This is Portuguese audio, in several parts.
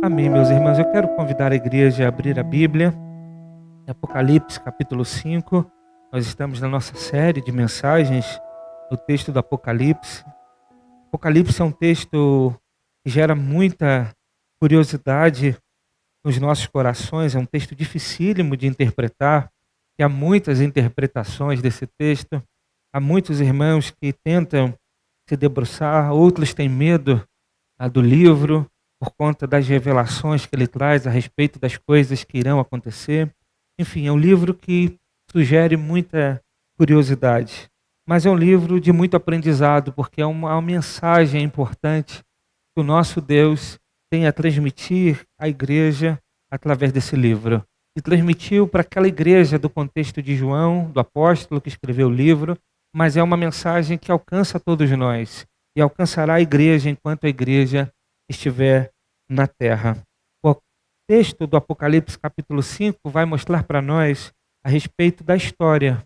Amém, meus irmãos. Eu quero convidar a igreja a abrir a Bíblia, em Apocalipse, capítulo 5. Nós estamos na nossa série de mensagens no texto do Apocalipse. Apocalipse é um texto que gera muita curiosidade nos nossos corações. É um texto dificílimo de interpretar, e há muitas interpretações desse texto. Há muitos irmãos que tentam se debruçar, outros têm medo do livro, por conta das revelações que ele traz a respeito das coisas que irão acontecer. Enfim, é um livro que sugere muita curiosidade, mas é um livro de muito aprendizado, porque é uma mensagem importante que o nosso Deus tem a transmitir à igreja através desse livro. E transmitiu para aquela igreja do contexto de João, do apóstolo que escreveu o livro, mas é uma mensagem que alcança todos nós e alcançará a igreja enquanto a igreja estiver na terra. O texto do Apocalipse capítulo 5 vai mostrar para nós a respeito da história,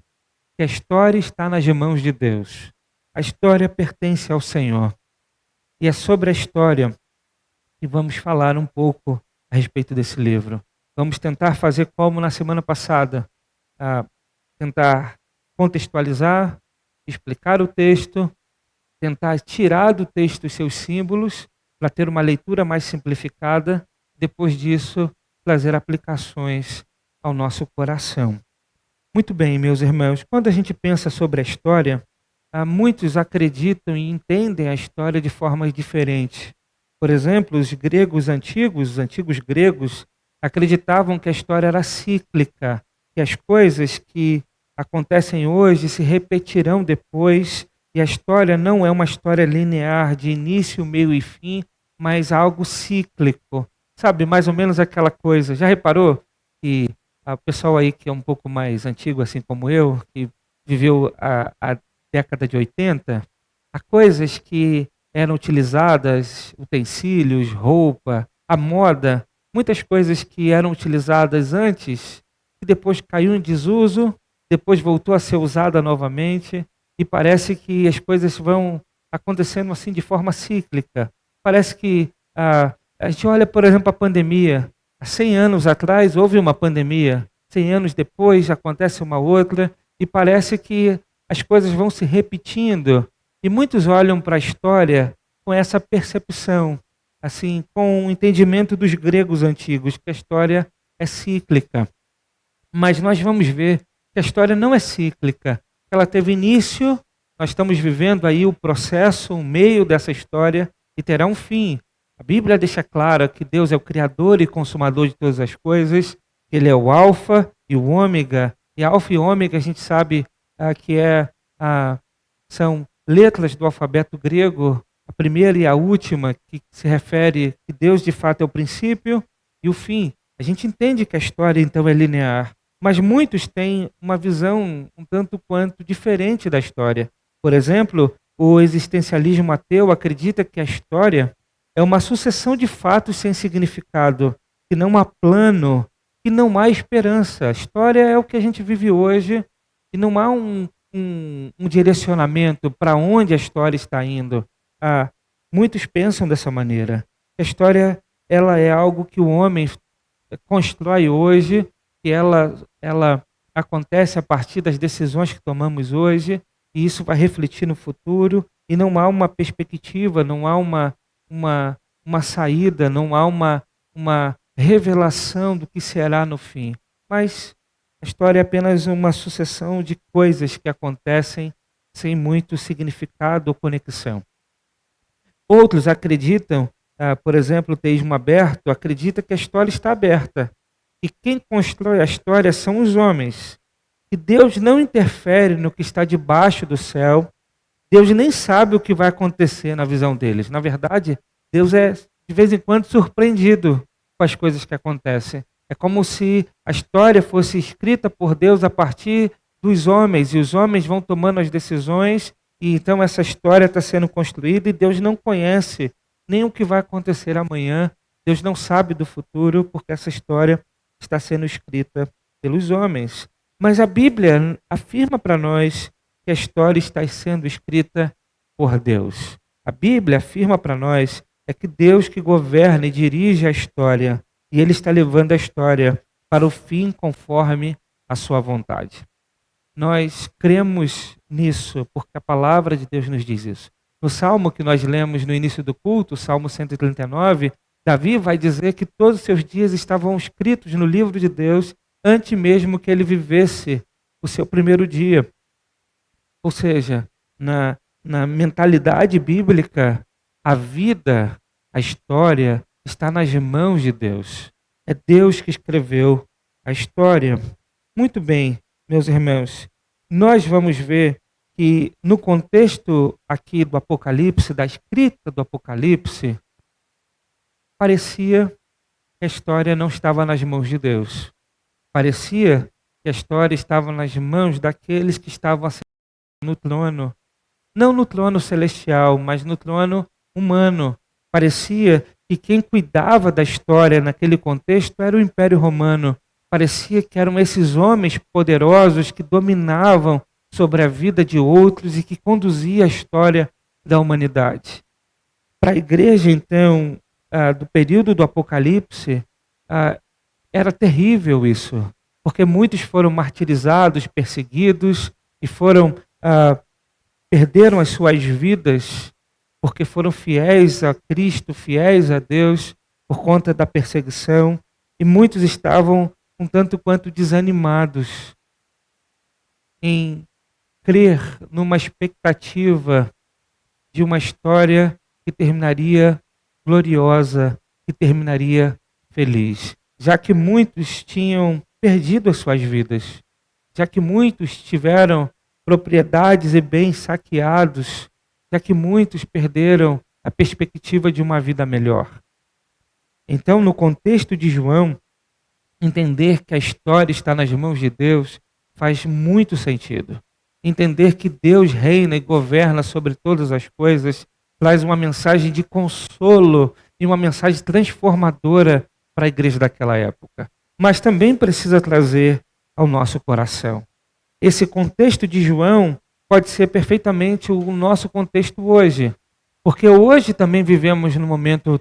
que a história está nas mãos de Deus. A história pertence ao Senhor. E é sobre a história que vamos falar um pouco a respeito desse livro. Vamos tentar fazer como na semana passada, tentar contextualizar, explicar o texto, tentar tirar do texto os seus símbolos, para ter uma leitura mais simplificada, depois disso, trazer aplicações ao nosso coração. Muito bem, meus irmãos, quando a gente pensa sobre a história, muitos acreditam e entendem a história de formas diferentes. Por exemplo, os antigos gregos, acreditavam que a história era cíclica, que as coisas que acontecem hoje se repetirão depois, e a história não é uma história linear, de início, meio e fim, mas algo cíclico. Sabe, mais ou menos aquela coisa. Já reparou que o pessoal aí que é um pouco mais antigo, assim como eu, que viveu a década de 80, há coisas que eram utilizadas, utensílios, roupa, a moda, muitas coisas que eram utilizadas antes, que depois caiu em desuso, depois voltou a ser usada novamente, e parece que as coisas vão acontecendo assim de forma cíclica. Parece que a gente olha, por exemplo, a pandemia. Há 100 anos atrás houve uma pandemia. 100 anos depois acontece uma outra. E parece que as coisas vão se repetindo. E muitos olham para a história com essa percepção, assim, com o entendimento dos gregos antigos, que a história é cíclica. Mas nós vamos ver que a história não é cíclica. Ela teve início, nós estamos vivendo aí o processo, o meio dessa história, e terá um fim. A Bíblia deixa claro que Deus é o Criador e Consumador de todas as coisas, que Ele é o Alfa e o Ômega. E Alfa e Ômega a gente sabe que são letras do alfabeto grego, a primeira e a última, que se refere que Deus de fato é o princípio e o fim. A gente entende que a história então é linear. Mas muitos têm uma visão um tanto quanto diferente da história. Por exemplo, o existencialismo ateu acredita que a história é uma sucessão de fatos sem significado, que não há plano, que não há esperança. A história é o que a gente vive hoje e não há um direcionamento para onde a história está indo. Muitos pensam dessa maneira. A história ela é algo que o homem constrói hoje, que ela acontece a partir das decisões que tomamos hoje, e isso vai refletir no futuro, e não há uma perspectiva, não há uma saída, não há uma revelação do que será no fim. Mas a história é apenas uma sucessão de coisas que acontecem sem muito significado ou conexão. Outros acreditam, por exemplo, o teísmo aberto, acredita que a história está aberta, e quem constrói a história são os homens. Que Deus não interfere no que está debaixo do céu. Deus nem sabe o que vai acontecer na visão deles. Na verdade, Deus é de vez em quando surpreendido com as coisas que acontecem. É como se a história fosse escrita por Deus a partir dos homens, e os homens vão tomando as decisões, e então essa história está sendo construída, e Deus não conhece nem o que vai acontecer amanhã. Deus não sabe do futuro, porque essa história está sendo escrita pelos homens. Mas a Bíblia afirma para nós que a história está sendo escrita por Deus. A Bíblia afirma para nós é que Deus que governa e dirige a história, e Ele está levando a história para o fim conforme a sua vontade. Nós cremos nisso, porque a palavra de Deus nos diz isso. No salmo que nós lemos no início do culto, o Salmo 139, Davi vai dizer que todos os seus dias estavam escritos no livro de Deus antes mesmo que ele vivesse o seu primeiro dia. Ou seja, na mentalidade bíblica, a vida, a história está nas mãos de Deus. É Deus que escreveu a história. Muito bem, meus irmãos, nós vamos ver que no contexto aqui do Apocalipse, da escrita do Apocalipse, parecia que a história não estava nas mãos de Deus. Parecia que a história estava nas mãos daqueles que estavam no trono. Não no trono celestial, mas no trono humano. Parecia que quem cuidava da história naquele contexto era o Império Romano. Parecia que eram esses homens poderosos que dominavam sobre a vida de outros e que conduziam a história da humanidade. Para a igreja, então, do período do Apocalipse, era terrível isso, porque muitos foram martirizados, perseguidos e perderam as suas vidas porque foram fiéis a Cristo, fiéis a Deus por conta da perseguição, e muitos estavam um tanto quanto desanimados em crer numa expectativa de uma história que terminaria gloriosa, que terminaria feliz, já que muitos tinham perdido as suas vidas, já que muitos tiveram propriedades e bens saqueados, já que muitos perderam a perspectiva de uma vida melhor. Então, no contexto de João, entender que a história está nas mãos de Deus faz muito sentido. Entender que Deus reina e governa sobre todas as coisas traz uma mensagem de consolo e uma mensagem transformadora para a igreja daquela época. Mas também precisa trazer ao nosso coração. Esse contexto de João pode ser perfeitamente o nosso contexto hoje. Porque hoje também vivemos num momento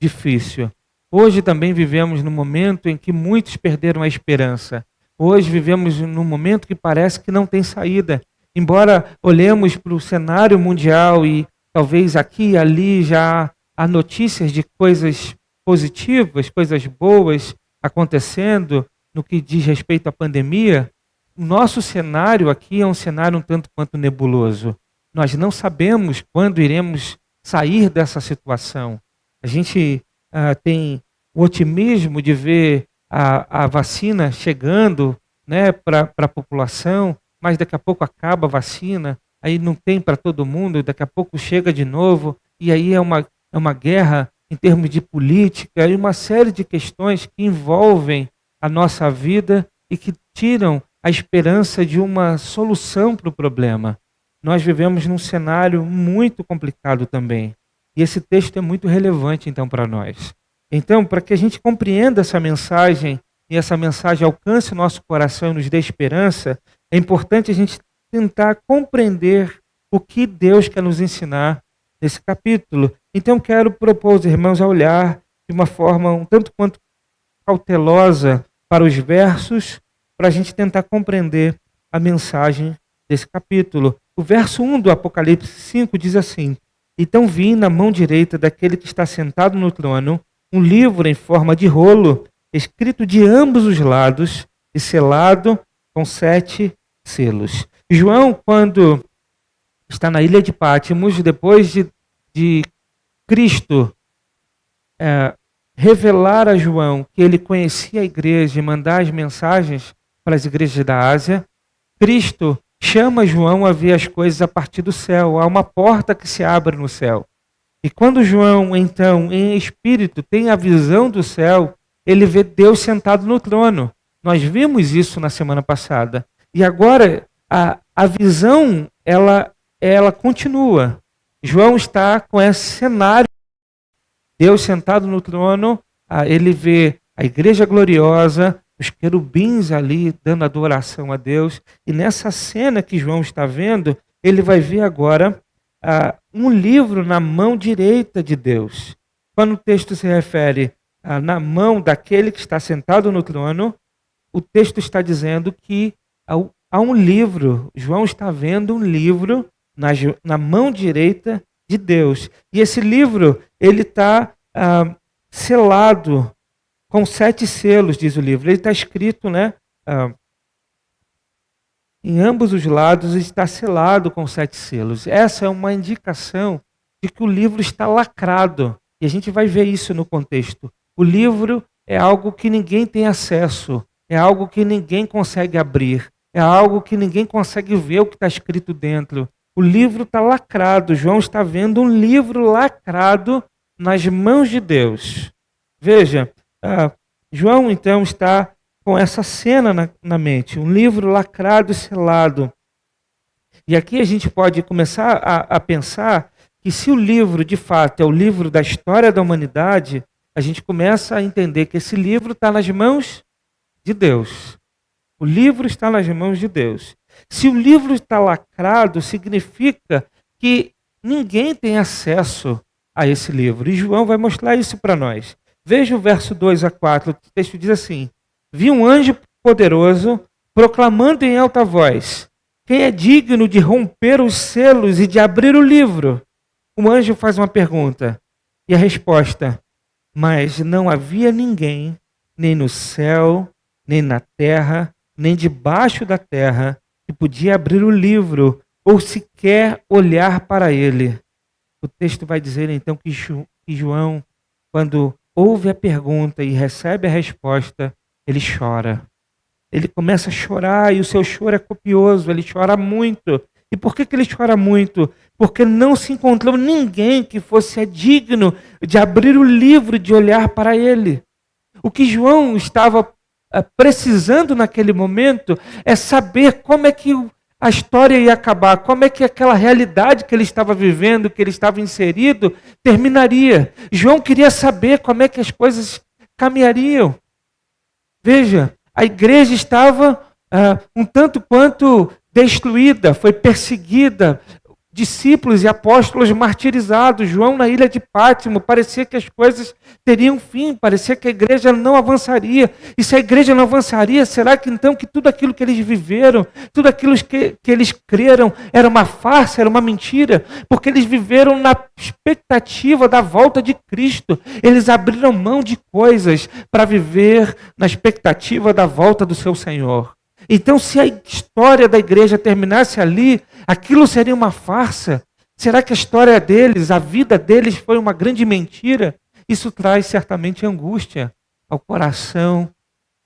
difícil. Hoje também vivemos num momento em que muitos perderam a esperança. Hoje vivemos num momento que parece que não tem saída. Embora olhemos para o cenário mundial e talvez aqui e ali já há notícias de coisas positivas, coisas boas acontecendo no que diz respeito à pandemia, o nosso cenário aqui é um cenário um tanto quanto nebuloso. Nós não sabemos quando iremos sair dessa situação. A gente tem o otimismo de ver a vacina chegando, né, para a população, mas daqui a pouco acaba a vacina, aí não tem para todo mundo, daqui a pouco chega de novo, e aí é uma guerra em termos de política e uma série de questões que envolvem a nossa vida e que tiram a esperança de uma solução para o problema. Nós vivemos num cenário muito complicado também. E esse texto é muito relevante, então, para nós. Então, para que a gente compreenda essa mensagem e essa mensagem alcance o nosso coração e nos dê esperança, é importante a gente tentar compreender o que Deus quer nos ensinar nesse capítulo. Então, quero propor aos irmãos a olhar de uma forma um tanto quanto cautelosa para os versos, para a gente tentar compreender a mensagem desse capítulo. O verso 1 do Apocalipse 5 diz assim: Então vi na mão direita daquele que está sentado no trono um livro em forma de rolo, escrito de ambos os lados e selado com 7 selos. João, quando está na ilha de Pátimos, depois de Cristo revelar a João que ele conhecia a igreja e mandar as mensagens para as igrejas da Ásia, Cristo chama João a ver as coisas a partir do céu. Há uma porta que se abre no céu. E quando João, então, em espírito, tem a visão do céu, ele vê Deus sentado no trono. Nós vimos isso na semana passada. E agora, a visão, ela continua. João está com esse cenário. Deus sentado no trono, ele vê a igreja gloriosa, os querubins ali dando adoração a Deus. E nessa cena que João está vendo, ele vai ver agora um livro na mão direita de Deus. Quando o texto se refere na mão daquele que está sentado no trono, o texto está dizendo que há um livro. João está vendo um livro na mão direita de Deus. E esse livro, ele está selado com 7 selos, diz o livro. Ele está escrito, né? Em ambos os lados está selado com 7 selos. Essa é uma indicação de que o livro está lacrado. E a gente vai ver isso no contexto. O livro é algo que ninguém tem acesso. É algo que ninguém consegue abrir. É algo que ninguém consegue ver o que está escrito dentro. O livro está lacrado. João está vendo um livro lacrado nas mãos de Deus. Veja, João então está com essa cena na mente, um livro lacrado e selado. E aqui a gente pode começar a pensar que se o livro de fato é o livro da história da humanidade, a gente começa a entender que esse livro está nas mãos de Deus. O livro está nas mãos de Deus. Se o livro está lacrado, significa que ninguém tem acesso a esse livro. E João vai mostrar isso para nós. Veja o verso 2 a 4, o texto diz assim: vi um anjo poderoso proclamando em alta voz: quem é digno de romper os selos e de abrir o livro? O anjo faz uma pergunta, e a resposta: mas não havia ninguém, nem no céu, nem na terra, nem debaixo da terra, que podia abrir o livro, ou sequer olhar para ele. O texto vai dizer então que João, quando ouve a pergunta e recebe a resposta, ele chora. Ele começa a chorar e o seu choro é copioso, ele chora muito. E por que ele chora muito? Porque não se encontrou ninguém que fosse digno de abrir o livro, de olhar para ele. O que João estava precisando naquele momento é saber como é que a história ia acabar, como é que aquela realidade que ele estava vivendo, que ele estava inserido, terminaria. João queria saber como é que as coisas caminhariam. Veja, a igreja estava um tanto quanto destruída, foi perseguida, discípulos e apóstolos martirizados, João na ilha de Pátimo, parecia que as coisas teriam fim, parecia que a igreja não avançaria. E se a igreja não avançaria, será que então que tudo aquilo que eles viveram, tudo aquilo que eles creram era uma farsa, era uma mentira? Porque eles viveram na expectativa da volta de Cristo. Eles abriram mão de coisas para viver na expectativa da volta do seu Senhor. Então, se a história da igreja terminasse ali, aquilo seria uma farsa? Será que a história deles, a vida deles foi uma grande mentira? Isso traz certamente angústia ao coração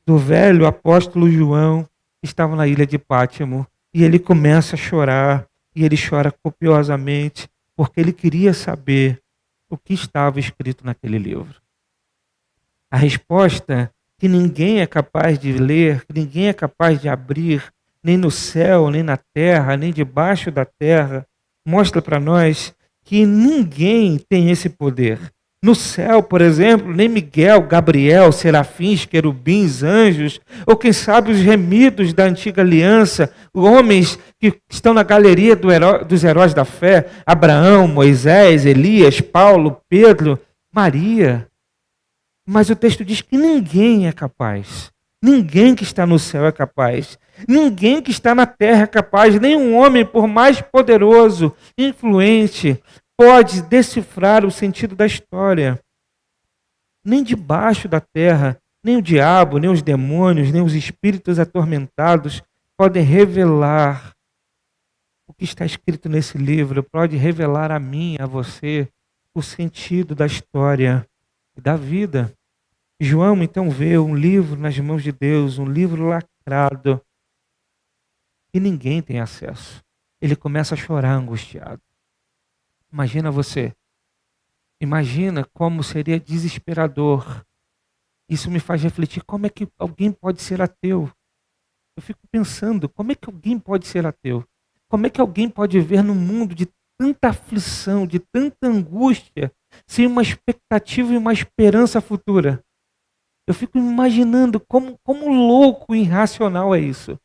do velho apóstolo João, que estava na ilha de Pátimo. E ele começa a chorar, e ele chora copiosamente, porque ele queria saber o que estava escrito naquele livro. A resposta que ninguém é capaz de ler, que ninguém é capaz de abrir, nem no céu, nem na terra, nem debaixo da terra, mostra para nós que ninguém tem esse poder. No céu, por exemplo, nem Miguel, Gabriel, serafins, querubins, anjos, ou quem sabe os remidos da antiga aliança, homens que estão na galeria dos heróis da fé, Abraão, Moisés, Elias, Paulo, Pedro, Maria. Mas o texto diz que ninguém é capaz. Ninguém que está no céu é capaz. Ninguém que está na terra é capaz. Nenhum homem, por mais poderoso, influente, pode decifrar o sentido da história. Nem debaixo da terra, nem o diabo, nem os demônios, nem os espíritos atormentados podem revelar o que está escrito nesse livro. Pode revelar a mim, a você, o sentido da história e da vida. João então vê um livro nas mãos de Deus, um livro lacrado, e ninguém tem acesso. Ele começa a chorar angustiado. Imagina você. Imagina como seria desesperador. Isso me faz refletir, como é que alguém pode ser ateu? Eu fico pensando, como é que alguém pode ser ateu? Como é que alguém pode ver num mundo de tanta aflição, de tanta angústia, sem uma expectativa e uma esperança futura? Eu fico imaginando como louco e irracional é isso.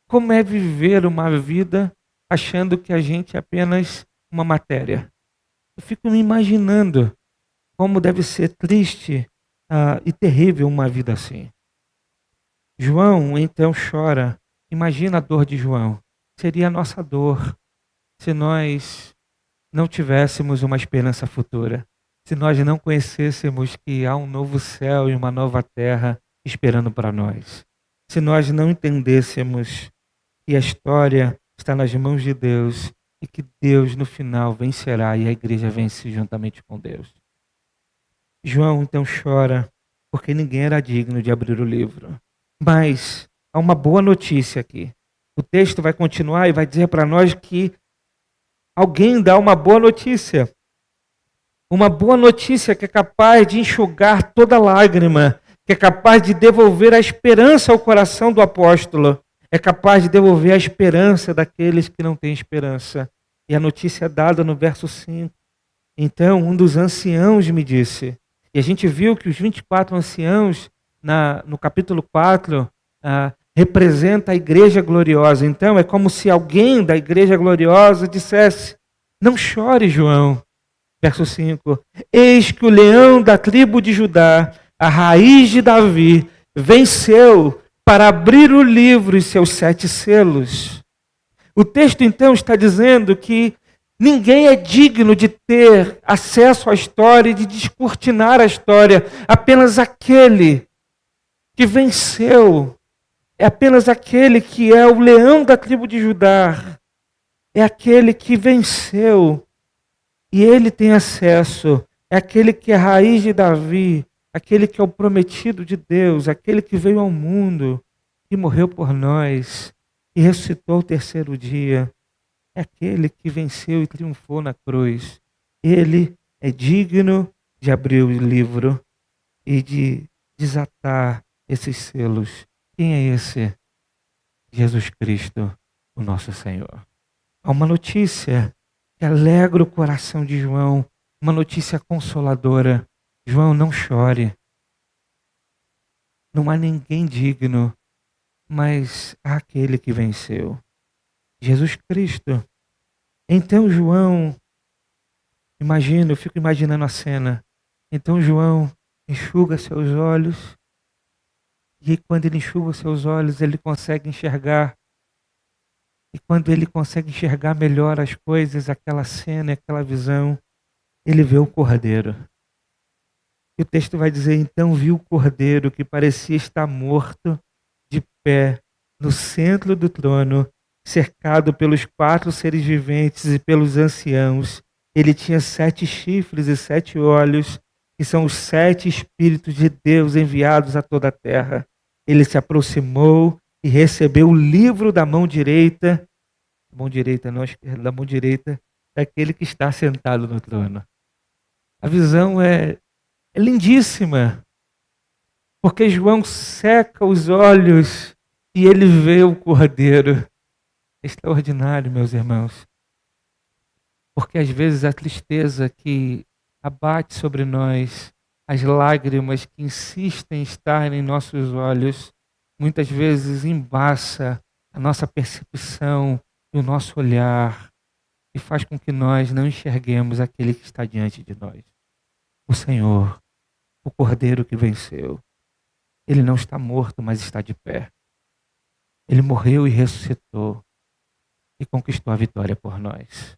Como é viver uma vida achando que a gente é apenas uma matéria. Eu fico me imaginando como deve ser triste e terrível uma vida assim. João então chora. Imagina a dor de João. Seria a nossa dor se nós não tivéssemos uma esperança futura. Se nós não conhecêssemos que há um novo céu e uma nova terra esperando para nós. Se nós não entendêssemos que a história está nas mãos de Deus e que Deus no final vencerá e a igreja vence juntamente com Deus. João então chora porque ninguém era digno de abrir o livro. Mas há uma boa notícia aqui. O texto vai continuar e vai dizer para nós que alguém dá uma boa notícia. Uma boa notícia que é capaz de enxugar toda lágrima, que é capaz de devolver a esperança ao coração do apóstolo, é capaz de devolver a esperança daqueles que não têm esperança. E a notícia é dada no verso 5. Então, um dos anciãos me disse, e a gente viu que os 24 anciãos, no capítulo 4, representa a igreja gloriosa. Então, é como se alguém da igreja gloriosa dissesse, não chore, João. Verso 5, eis que o leão da tribo de Judá, a raiz de Davi, venceu para abrir o livro e seus 7 selos. O texto então está dizendo que ninguém é digno de ter acesso à história e de descortinar a história. Apenas aquele que venceu. É apenas aquele que é o leão da tribo de Judá. É aquele que venceu. E ele tem acesso. É aquele que é a raiz de Davi. Aquele que é o prometido de Deus. Aquele que veio ao mundo. Que morreu por nós. E ressuscitou ao terceiro dia. É aquele que venceu e triunfou na cruz. Ele é digno de abrir o livro e de desatar esses selos. Quem é esse? Jesus Cristo, o nosso Senhor. Há uma notícia que alegra o coração de João, uma notícia consoladora. João, não chore. Não há ninguém digno, mas há aquele que venceu. Jesus Cristo. Então João, eu fico imaginando a cena. Então João enxuga seus olhos, e quando ele enxuga seus olhos, ele consegue enxergar. E quando ele consegue enxergar melhor as coisas, aquela cena, aquela visão, ele vê o Cordeiro. E o texto vai dizer, então viu o Cordeiro que parecia estar morto, de pé, no centro do trono, cercado pelos 4 seres viventes e pelos anciãos. Ele tinha 7 chifres e 7 olhos, que são os 7 Espíritos de Deus enviados a toda a terra. Ele se aproximou e recebeu o livro da mão direita, não esquerda, da mão direita daquele que está sentado no trono. A visão é lindíssima, porque João seca os olhos e ele vê o Cordeiro. Extraordinário, meus irmãos. Porque às vezes a tristeza que abate sobre nós, as lágrimas que insistem em estar em nossos olhos, muitas vezes embaça a nossa percepção e o nosso olhar e faz com que nós não enxerguemos aquele que está diante de nós. O Senhor, o Cordeiro que venceu. Ele não está morto, mas está de pé. Ele morreu e ressuscitou e conquistou a vitória por nós.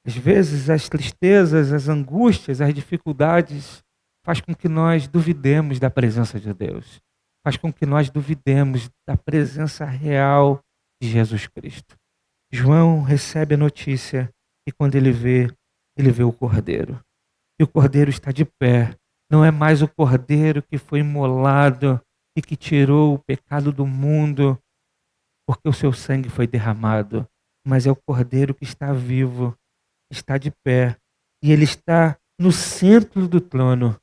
Às vezes as tristezas, as angústias, as dificuldades faz com que nós duvidemos da presença de Deus. Faz com que nós duvidemos da presença real de Jesus Cristo. João recebe a notícia e quando ele vê o Cordeiro. E o Cordeiro está de pé. Não é mais o Cordeiro que foi imolado e que tirou o pecado do mundo porque o seu sangue foi derramado. Mas é o Cordeiro que está vivo, está de pé, e ele está no centro do trono.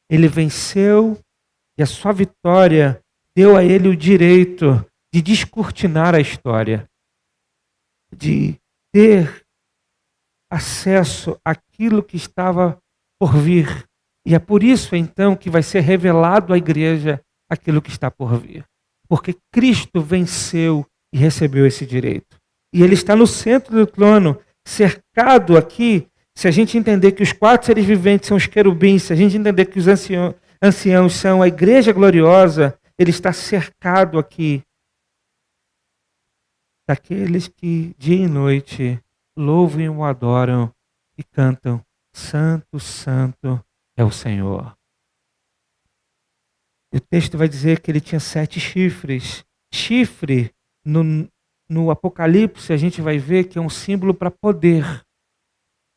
Ele venceu e a sua vitória deu a ele o direito de descortinar a história, de ter acesso àquilo que estava por vir. E é por isso então que vai ser revelado à igreja aquilo que está por vir. Porque Cristo venceu e recebeu esse direito. E ele está no centro do trono, cercado aqui se a gente entender que os 4 seres viventes são os querubins, se a gente entender que os anciãos são a igreja gloriosa, ele está cercado aqui daqueles que dia e noite louvam e o adoram e cantam: Santo, Santo é o Senhor. E o texto vai dizer que ele tinha 7 chifres. Chifre, no Apocalipse, a gente vai ver que é um símbolo para poder.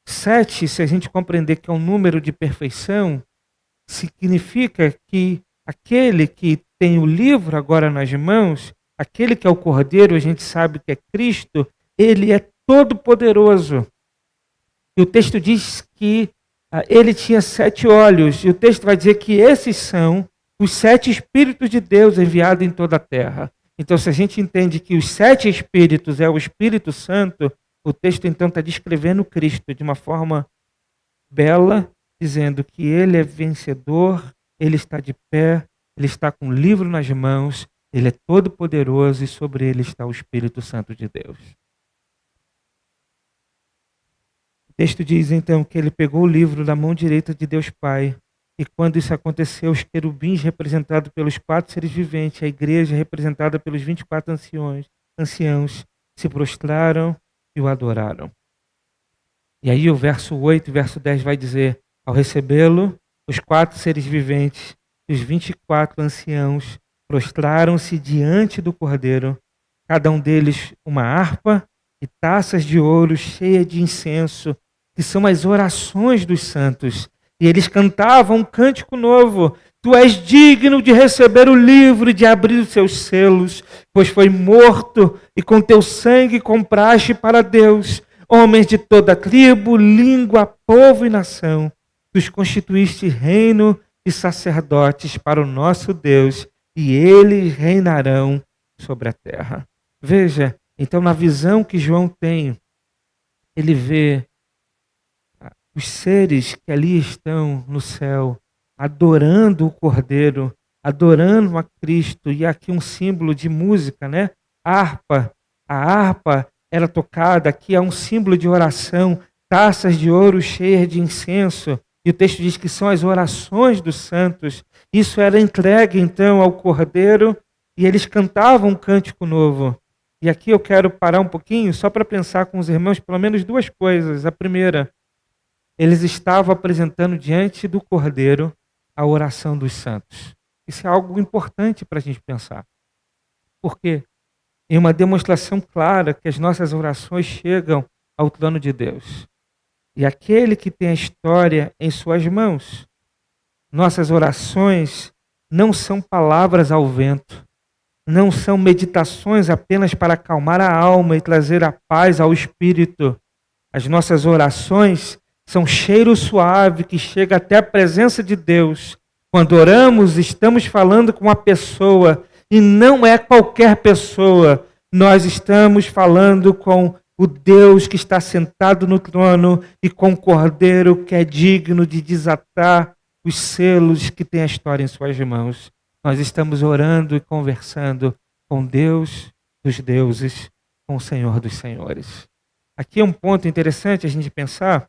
7, se a gente compreender que é um número de perfeição, significa que aquele que tem o livro agora nas mãos, aquele que é o Cordeiro, a gente sabe que é Cristo, ele é todo poderoso. E o texto diz que ele tinha 7 olhos, e o texto vai dizer que esses são os 7 Espíritos de Deus enviados em toda a terra. Então, se a gente entende que os 7 Espíritos é o Espírito Santo, o texto então está descrevendo Cristo de uma forma bela, dizendo que ele é vencedor, ele está de pé, ele está com o livro nas mãos, ele é todo poderoso e sobre ele está o Espírito Santo de Deus. O texto diz então que ele pegou o livro da mão direita de Deus Pai, e quando isso aconteceu, os querubins representados pelos 4 seres viventes, a igreja representada pelos 24 anciãos, se prostraram e o adoraram. E aí o verso 8 e verso 10 vai dizer: ao recebê-lo, os 4 seres viventes e os 24 anciãos prostraram-se diante do Cordeiro, cada um deles uma harpa e taças de ouro cheias de incenso, que são as orações dos santos. E eles cantavam um cântico novo: Tu és digno de receber o livro e de abrir os seus selos, pois foi morto e com teu sangue compraste para Deus homens de toda tribo, língua, povo e nação. Tu os constituíste reino e sacerdotes para o nosso Deus, e eles reinarão sobre a terra. Veja, então na visão que João tem, ele vê os seres que ali estão no céu, adorando o Cordeiro, adorando a Cristo, e aqui um símbolo de música, né? Harpa, a harpa era tocada, aqui é um símbolo de oração, taças de ouro cheias de incenso, e o texto diz que são as orações dos santos. Isso era entregue então ao Cordeiro, e eles cantavam um cântico novo. E aqui eu quero parar um pouquinho, só para pensar com os irmãos, pelo menos 2 coisas. A primeira, eles estavam apresentando diante do Cordeiro a oração dos santos. Isso é algo importante para a gente pensar. Porque é uma demonstração clara que as nossas orações chegam ao trono de Deus. E aquele que tem a história em suas mãos. Nossas orações não são palavras ao vento, não são meditações apenas para acalmar a alma e trazer a paz ao espírito. As nossas orações são cheiro suave que chega até a presença de Deus. Quando oramos, estamos falando com uma pessoa, e não é qualquer pessoa. Nós estamos falando com o Deus que está sentado no trono e com o Cordeiro que é digno de desatar os selos que tem a história em suas mãos. Nós estamos orando e conversando com Deus dos deuses, com o Senhor dos senhores. Aqui é um ponto interessante a gente pensar,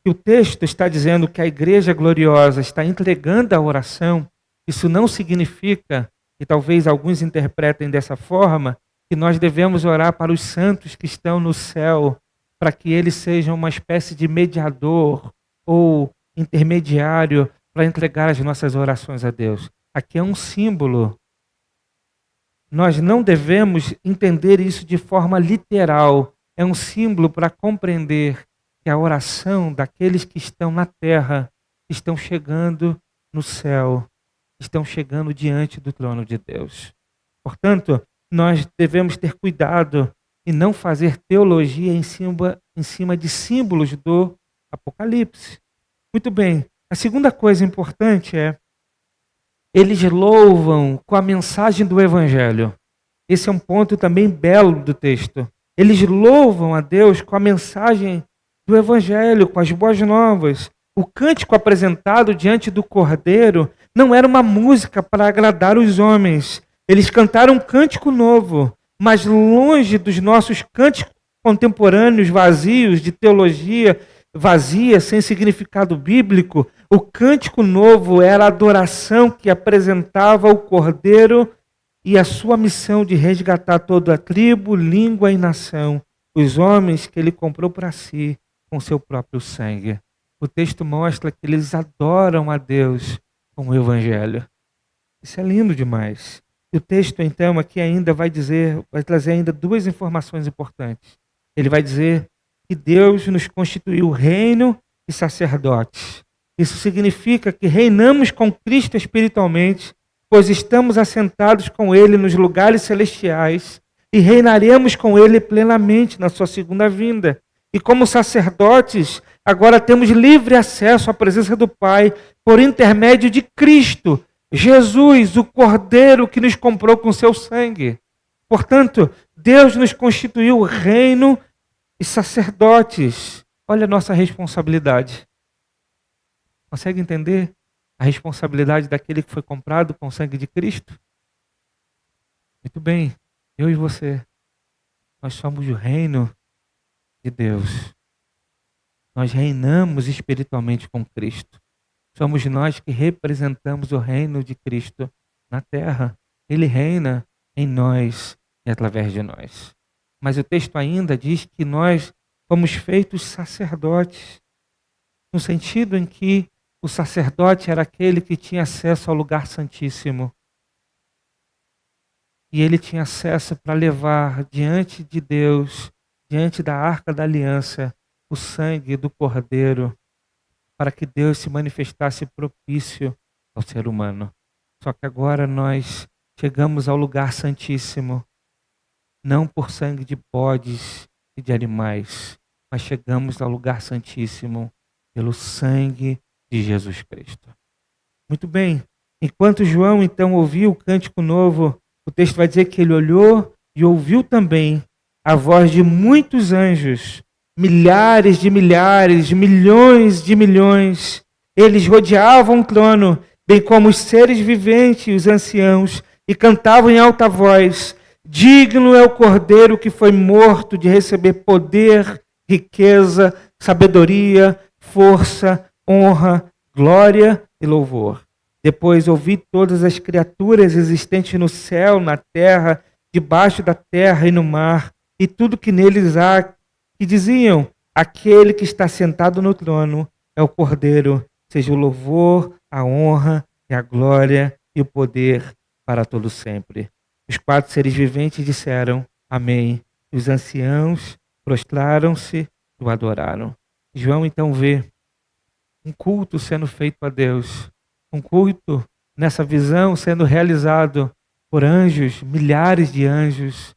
que o texto está dizendo que a igreja gloriosa está entregando a oração. Isso não significa, e talvez alguns interpretem dessa forma, que nós devemos orar para os santos que estão no céu, para que eles sejam uma espécie de mediador ou intermediário para entregar as nossas orações a Deus. Aqui é um símbolo. Nós não devemos entender isso de forma literal. É um símbolo para compreender que a oração daqueles que estão na terra estão chegando no céu, estão chegando diante do trono de Deus. Portanto, nós devemos ter cuidado e não fazer teologia em cima de símbolos do Apocalipse. Muito bem, a segunda coisa importante é, eles louvam com a mensagem do Evangelho. Esse é um ponto também belo do texto. Eles louvam a Deus com a mensagem do Evangelho, com as boas novas. O cântico apresentado diante do Cordeiro não era uma música para agradar os homens. Eles cantaram um cântico novo, mas longe dos nossos cânticos contemporâneos vazios de teologia, vazia, sem significado bíblico, o cântico novo era a adoração que apresentava o Cordeiro e a sua missão de resgatar toda a tribo, língua e nação, os homens que ele comprou para si com seu próprio sangue. O texto mostra que eles adoram a Deus com o Evangelho. Isso é lindo demais. E o texto, então, aqui ainda vai trazer ainda duas informações importantes. Ele vai dizer que Deus nos constituiu reino e sacerdotes. Isso significa que reinamos com Cristo espiritualmente, pois estamos assentados com Ele nos lugares celestiais e reinaremos com Ele plenamente na sua segunda vinda. E como sacerdotes, agora temos livre acesso à presença do Pai por intermédio de Cristo, Jesus, o Cordeiro que nos comprou com seu sangue. Portanto, Deus nos constituiu reino e sacerdotes. Olha a nossa responsabilidade. Consegue entender a responsabilidade daquele que foi comprado com o sangue de Cristo? Muito bem, eu e você, nós somos o reino de Deus. Nós reinamos espiritualmente com Cristo. Somos nós que representamos o reino de Cristo na terra. Ele reina em nós e através de nós. Mas o texto ainda diz que nós fomos feitos sacerdotes, no sentido em que o sacerdote era aquele que tinha acesso ao lugar santíssimo. E ele tinha acesso para levar diante de Deus, diante da arca da aliança, o sangue do Cordeiro, para que Deus se manifestasse propício ao ser humano. Só que agora nós chegamos ao lugar santíssimo, não por sangue de bodes e de animais, mas chegamos ao lugar santíssimo pelo sangue de Jesus Cristo. Muito bem, enquanto João então ouviu o cântico novo, o texto vai dizer que ele olhou e ouviu também a voz de muitos anjos, milhares, milhões de milhões. Eles rodeavam o trono, bem como os seres viventes e os anciãos, e cantavam em alta voz: digno é o Cordeiro que foi morto de receber poder, riqueza, sabedoria, força, honra, glória e louvor. Depois ouvi todas as criaturas existentes no céu, na terra, debaixo da terra e no mar, e tudo que neles há, que diziam: aquele que está sentado no trono é o Cordeiro, seja o louvor, a honra e a glória e o poder para todo sempre. Os quatro seres viventes disseram: amém. E os anciãos prostraram-se e o adoraram. João então vê um culto sendo feito a Deus, um culto nessa visão sendo realizado por anjos, milhares de anjos,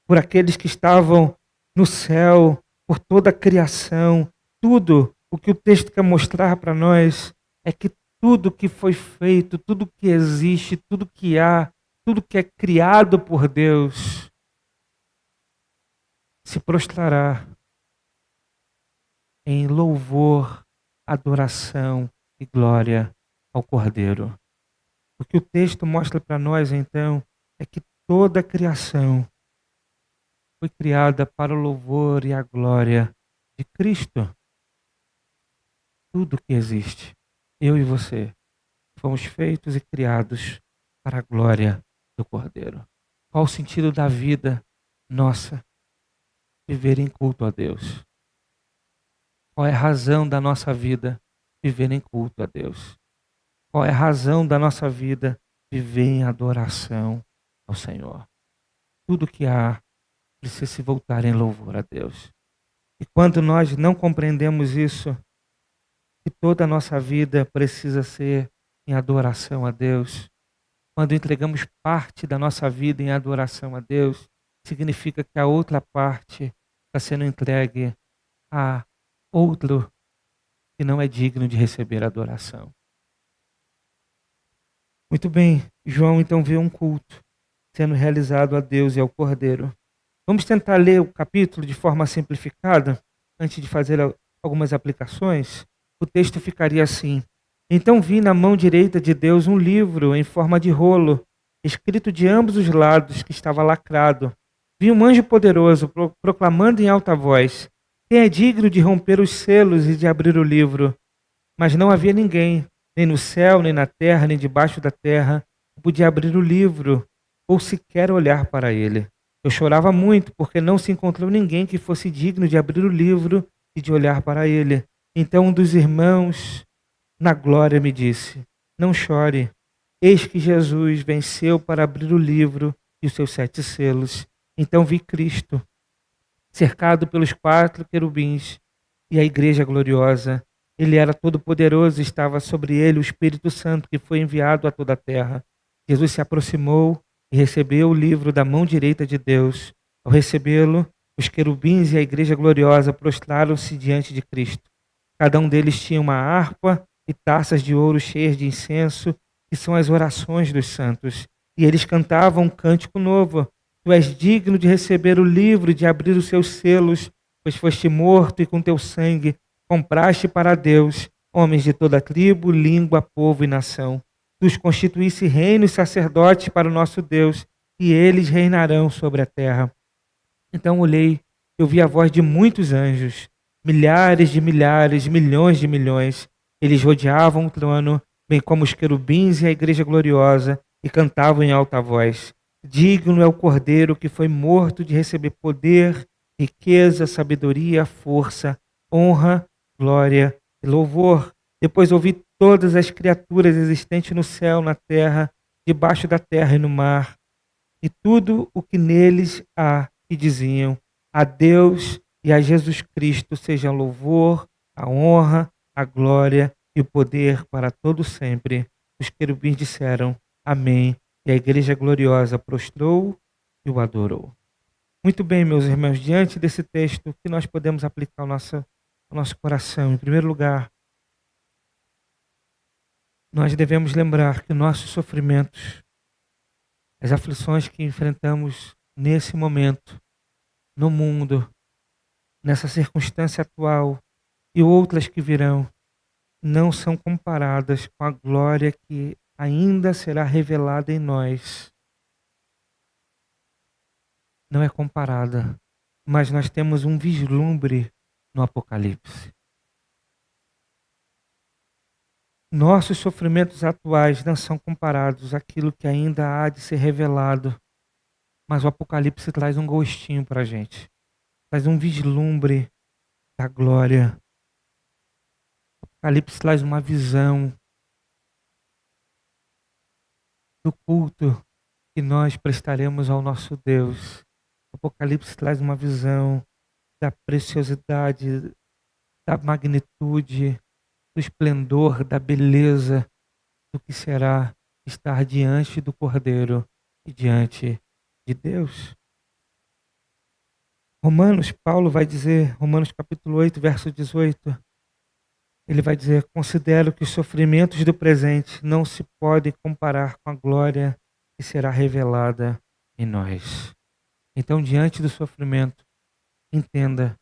por aqueles que estavam no céu, por toda a criação. Tudo o que o texto quer mostrar para nós é que tudo que foi feito, tudo que existe, tudo que há, tudo que é criado por Deus, se prostrará em louvor, adoração e glória ao Cordeiro. O que o texto mostra para nós, então, é que toda a criação foi criada para o louvor e a glória de Cristo. Tudo que existe, eu e você, fomos feitos e criados para a glória do Cordeiro. Qual o sentido da vida nossa? Viver em culto a Deus. Qual é a razão da nossa vida? Viver em culto a Deus. Qual é a razão da nossa vida? Viver em adoração ao Senhor. Tudo que há precisa se voltar em louvor a Deus. E quando nós não compreendemos isso, que toda a nossa vida precisa ser em adoração a Deus, quando entregamos parte da nossa vida em adoração a Deus, significa que a outra parte está sendo entregue a outro que não é digno de receber adoração. Muito bem, João então vê um culto sendo realizado a Deus e ao Cordeiro. Vamos tentar ler o capítulo de forma simplificada, antes de fazer algumas aplicações. O texto ficaria assim: então vi na mão direita de Deus um livro em forma de rolo, escrito de ambos os lados, que estava lacrado. Vi um anjo poderoso proclamando em alta voz: Quem é digno de romper os selos e de abrir o livro? Mas não havia ninguém, nem no céu, nem na terra, nem debaixo da terra, que podia abrir o livro ou sequer olhar para ele. Eu chorava muito, porque não se encontrou ninguém que fosse digno de abrir o livro e de olhar para ele. Então um dos irmãos, na glória, me disse: Não chore. Eis que Jesus venceu para abrir o livro e os seus 7 selos. Então vi Cristo, cercado pelos 4 querubins e a igreja gloriosa. Ele era todo-poderoso, estava sobre ele o Espírito Santo que foi enviado a toda a terra. Jesus se aproximou e recebeu o livro da mão direita de Deus. Ao recebê-lo, os querubins e a igreja gloriosa prostraram-se diante de Cristo. Cada um deles tinha uma harpa e taças de ouro cheias de incenso, que são as orações dos santos. E eles cantavam um cântico novo. Tu és digno de receber o livro e de abrir os seus selos, pois foste morto e com teu sangue compraste para Deus homens de toda tribo, língua, povo e nação. Tu os constituísse reino e sacerdotes para o nosso Deus, e eles reinarão sobre a terra. Então olhei, eu vi a voz de muitos anjos, milhares, milhões de milhões. Eles rodeavam o trono, bem como os querubins e a igreja gloriosa, e cantavam em alta voz: Digno é o Cordeiro que foi morto de receber poder, riqueza, sabedoria, força, honra, glória e louvor. Depois ouvi todas as criaturas existentes no céu, na terra, debaixo da terra e no mar, e tudo o que neles há, que diziam: A Deus e a Jesus Cristo sejam louvor, a honra, a glória e o poder para todo sempre. Os querubins disseram: Amém. E a igreja gloriosa prostrou e o adorou. Muito bem, meus irmãos, diante desse texto, o que nós podemos aplicar ao nosso coração? Em primeiro lugar, nós devemos lembrar que nossos sofrimentos, as aflições que enfrentamos nesse momento, no mundo, nessa circunstância atual e outras que virão, não são comparadas com a glória que ainda será revelada em nós. Não é comparada, mas nós temos um vislumbre no Apocalipse. Nossos sofrimentos atuais não são comparados àquilo que ainda há de ser revelado, mas o Apocalipse traz um gostinho para a gente, traz um vislumbre da glória. O Apocalipse traz uma visão do culto que nós prestaremos ao nosso Deus. O Apocalipse traz uma visão da preciosidade, da magnitude, do esplendor, da beleza do que será estar diante do Cordeiro e diante de Deus. Paulo vai dizer, Romanos capítulo 8, verso 18, ele vai dizer: Considero que os sofrimentos do presente não se podem comparar com a glória que será revelada em nós. Então, diante do sofrimento, entenda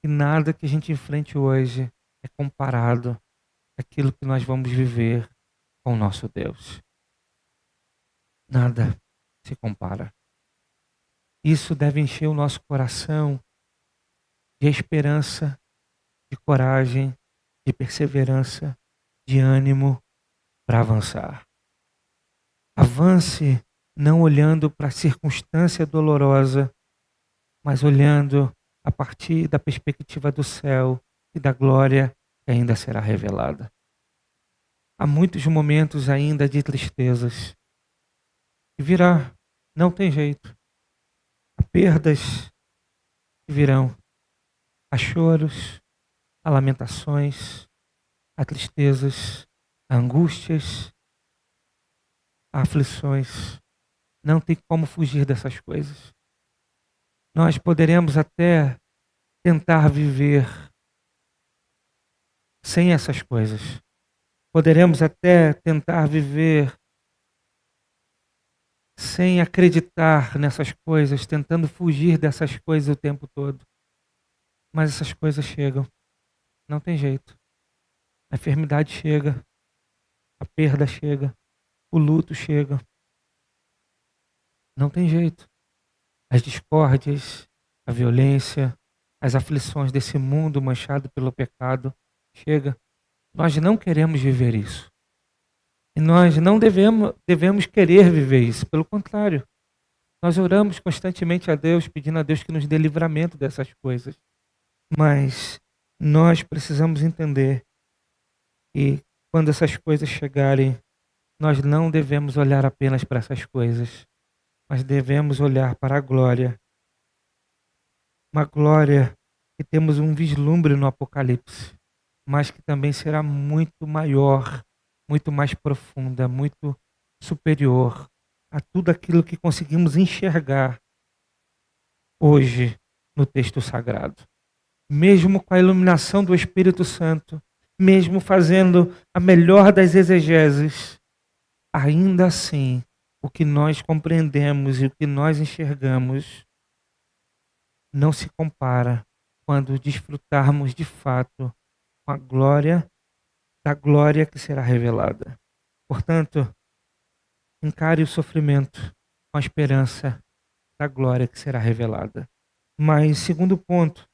que nada que a gente enfrente hoje é comparado àquilo que nós vamos viver com o nosso Deus. Nada se compara. Isso deve encher o nosso coração de esperança, de coragem, de perseverança, de ânimo para avançar. Avance não olhando para a circunstância dolorosa, mas olhando a partir da perspectiva do céu e da glória que ainda será revelada. Há muitos momentos ainda de tristezas. E virá, não tem jeito. Há perdas que virão. Há choros, há lamentações, há tristezas, há angústias, há aflições. Não tem como fugir dessas coisas. Nós poderemos até tentar viver sem essas coisas. Poderemos até tentar viver sem acreditar nessas coisas, tentando fugir dessas coisas o tempo todo. Mas essas coisas chegam. Não tem jeito. A enfermidade chega, a perda chega, o luto chega. Não tem jeito. As discórdias, a violência, as aflições desse mundo manchado pelo pecado. Chega. Nós não queremos viver isso. E nós não devemos querer viver isso. Pelo contrário, nós oramos constantemente a Deus, pedindo a Deus que nos dê livramento dessas coisas. Mas nós precisamos entender que quando essas coisas chegarem, nós não devemos olhar apenas para essas coisas, mas devemos olhar para a glória. Uma glória que temos um vislumbre no Apocalipse, mas que também será muito maior, muito mais profunda, muito superior a tudo aquilo que conseguimos enxergar hoje no texto sagrado. Mesmo com a iluminação do Espírito Santo, mesmo fazendo a melhor das exegeses, ainda assim, o que nós compreendemos e o que nós enxergamos não se compara quando desfrutarmos de fato com a glória da glória que será revelada. Portanto, encare o sofrimento com a esperança da glória que será revelada. Mas, segundo ponto,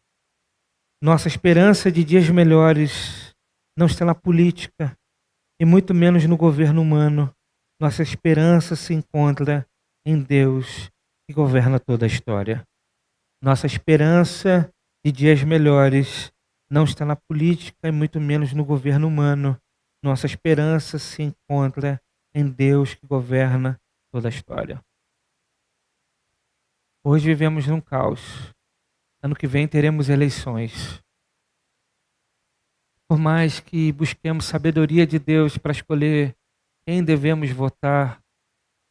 nossa esperança de dias melhores não está na política e muito menos no governo humano. Nossa esperança se encontra em Deus que governa toda a história. Nossa esperança de dias melhores não está na política e muito menos no governo humano. Nossa esperança se encontra em Deus que governa toda a história. Hoje vivemos num caos. Ano que vem teremos eleições. Por mais que busquemos sabedoria de Deus para escolher quem devemos votar,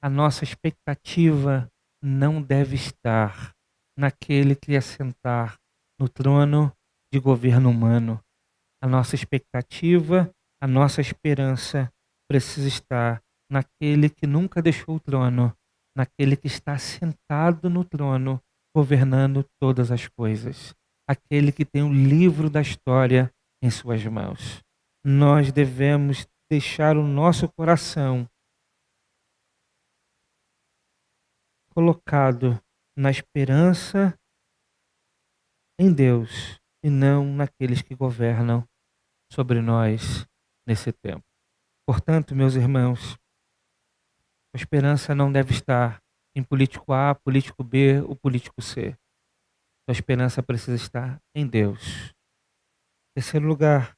a nossa expectativa não deve estar naquele que assentar no trono de governo humano. A nossa expectativa, a nossa esperança precisa estar naquele que nunca deixou o trono, naquele que está sentado no trono, governando todas as coisas. Aquele que tem o livro da história em suas mãos. Nós devemos deixar o nosso coração colocado na esperança em Deus e não naqueles que governam sobre nós nesse tempo. Portanto, meus irmãos, a esperança não deve estar em político A, político B ou político C. A esperança precisa estar em Deus. Em terceiro lugar,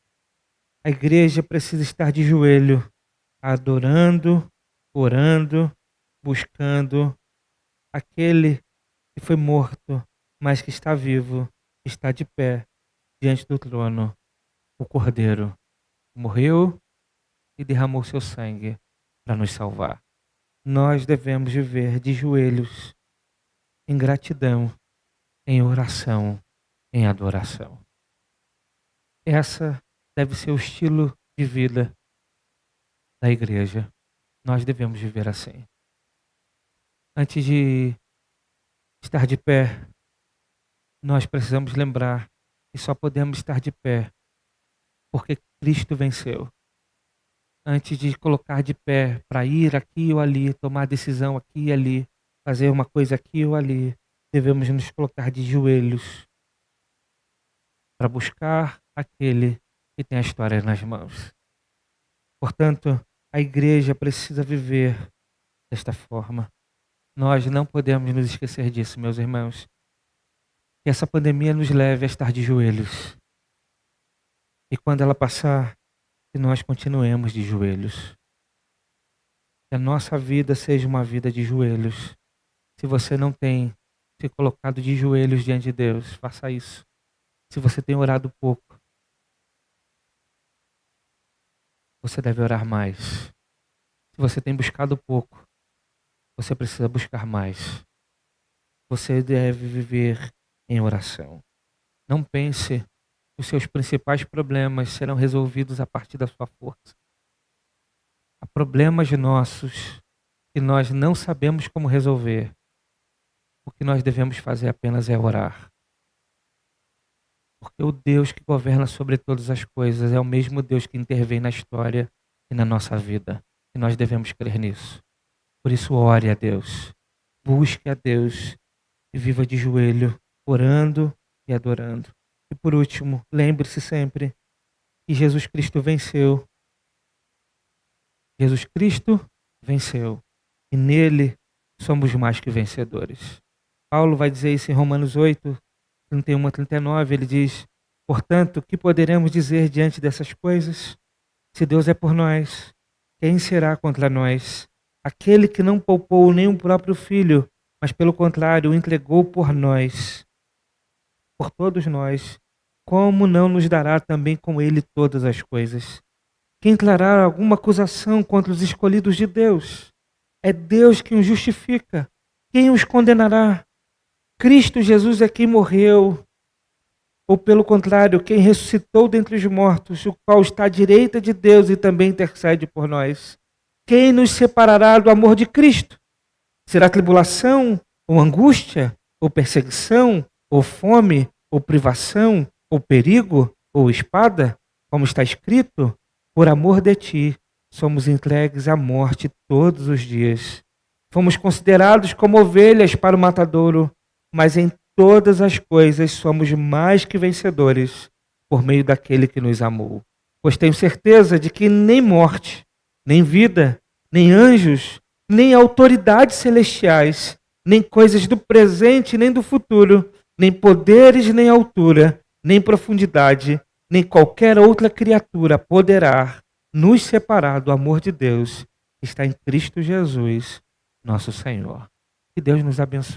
a igreja precisa estar de joelho, adorando, orando, buscando aquele que foi morto, mas que está vivo, está de pé diante do trono, o Cordeiro, morreu e derramou seu sangue para nos salvar. Nós devemos viver de joelhos, em gratidão, em oração, em adoração. Essa deve ser o estilo de vida da igreja. Nós devemos viver assim. Antes de estar de pé, nós precisamos lembrar que só podemos estar de pé porque Cristo venceu. Antes de colocar de pé para ir aqui ou ali, tomar decisão aqui e ali, fazer uma coisa aqui ou ali, devemos nos colocar de joelhos para buscar aquele que tem a história nas mãos. Portanto, a igreja precisa viver desta forma. Nós não podemos nos esquecer disso, meus irmãos. Que essa pandemia nos leve a estar de joelhos. E quando ela passar, que nós continuemos de joelhos. Que a nossa vida seja uma vida de joelhos. Se você não tem se colocado de joelhos diante de Deus, faça isso. Se você tem orado pouco, você deve orar mais. Se você tem buscado pouco, você precisa buscar mais. Você deve viver em oração. Não pense que os seus principais problemas serão resolvidos a partir da sua força. Há problemas nossos que nós não sabemos como resolver. O que nós devemos fazer apenas é orar. Porque o Deus que governa sobre todas as coisas é o mesmo Deus que intervém na história e na nossa vida. E nós devemos crer nisso. Por isso, ore a Deus. Busque a Deus e viva de joelho, orando e adorando. E por último, lembre-se sempre que Jesus Cristo venceu. Jesus Cristo venceu. E nele somos mais que vencedores. Paulo vai dizer isso em Romanos 8, 31 a 39. Ele diz: portanto, o que poderemos dizer diante dessas coisas? Se Deus é por nós, quem será contra nós? Aquele que não poupou nem o próprio filho, mas pelo contrário o entregou por nós, por todos nós, como não nos dará também com ele todas as coisas? Quem trará alguma acusação contra os escolhidos de Deus? É Deus quem os justifica. Quem os condenará? Cristo Jesus é quem morreu, ou pelo contrário, quem ressuscitou dentre os mortos, o qual está à direita de Deus e também intercede por nós. Quem nos separará do amor de Cristo? Será tribulação, ou angústia, ou perseguição, ou fome, ou privação, ou perigo, ou espada? Como está escrito: por amor de ti, somos entregues à morte todos os dias. Fomos considerados como ovelhas para o matadouro, mas em todas as coisas somos mais que vencedores por meio daquele que nos amou. Pois tenho certeza de que nem morte, nem vida, nem anjos, nem autoridades celestiais, nem coisas do presente nem do futuro, nem poderes nem altura, nem profundidade, nem qualquer outra criatura poderá nos separar do amor de Deus que está em Cristo Jesus, nosso Senhor. Que Deus nos abençoe.